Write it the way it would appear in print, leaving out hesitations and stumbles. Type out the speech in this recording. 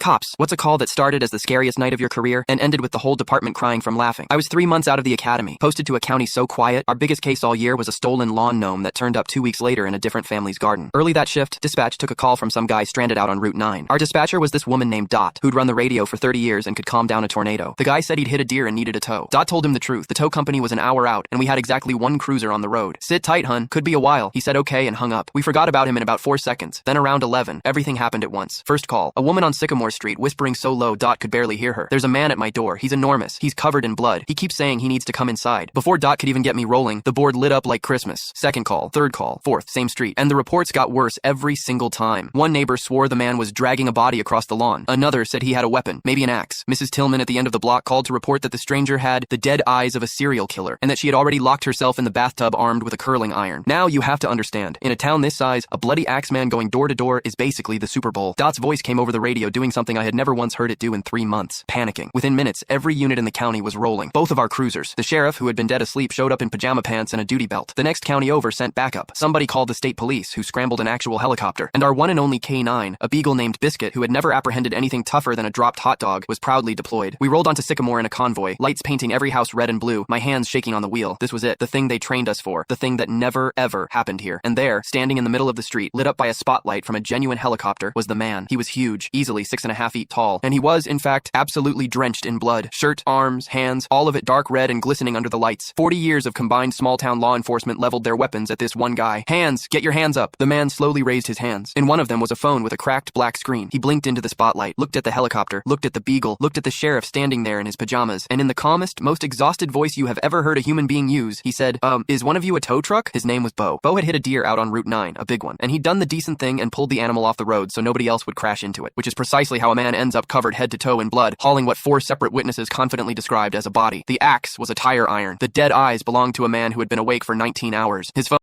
Cops. What's a call that started as the scariest night of your career and ended with the whole department crying from laughing? I was 3 months out of the academy, posted to a county so quiet, our biggest case all year was a stolen lawn gnome that turned up 2 weeks later in a different family's garden. Early that shift, dispatch took a call from some guy stranded out on Route 9. Our dispatcher was this woman named Dot, who'd run the radio for 30 years and could calm down a tornado. The guy said he'd hit a deer and needed a tow. Dot told him the truth. The tow company was an hour out, and we had exactly 1 cruiser on the road. Sit tight, hun. Could be a while. He said okay and hung up. We forgot about him in about 4 seconds. Then around 11, everything happened at once. First call, a woman on Sycamore Street whispering so low Dot could barely hear her. There's a man at my door. He's enormous. He's covered in blood. He keeps saying he needs to come inside. Before Dot could even get me rolling, the board lit up like Christmas. Second call, third call, fourth, same street. And the reports got worse every single time. One neighbor swore the man was dragging a body across the lawn. Another said he had a weapon, maybe an axe. Mrs. Tillman at the end of the block called to report that the stranger had the dead eyes of a serial killer and that she had already locked herself in the bathtub armed with a curling iron. Now you have to understand, in a town this size, a bloody axe man going door to door is basically the Super Bowl. Dot's voice came over the radio doing something I had never once heard it do in 3 months. Panicking. Within minutes, every unit in the county was rolling. Both of our cruisers. The sheriff, who had been dead asleep, showed up in pajama pants and a duty belt. The next county over sent backup. Somebody called the state police, who scrambled an actual helicopter. And our one and only K9, a beagle named Biscuit, who had never apprehended anything tougher than a dropped hot dog, was proudly deployed. We rolled onto Sycamore in a convoy, lights painting every house red and blue, my hands shaking on the wheel. This was it, the thing they trained us for, the thing that never, ever happened here. And there, standing in the middle of the street, lit up by a spotlight from a genuine helicopter, was the man. He was huge, easily 6.5 feet tall, and he was, in fact, absolutely drenched in blood. Shirt, arms, hands, all of it dark red and glistening under the lights. 40 years of combined small-town law enforcement leveled their weapons at this one guy. Hands! Get your hands up! The man slowly raised his hands. In one of them was a phone with a cracked black screen. He blinked into the spotlight, looked at the helicopter, looked at the beagle, looked at the sheriff standing there in his pajamas, and in the calmest, most exhausted voice you have ever heard a human being use, he said, is one of you a tow truck? His name was Bo. Bo had hit a deer out on Route 9, a big one, and he'd done the decent thing and pulled the animal off the road so nobody else would crash into it, which is precisely how a man ends up covered head to toe in blood, hauling what 4 separate witnesses confidently described as a body. The axe was a tire iron. The dead eyes belonged to a man who had been awake for 19 hours. His phone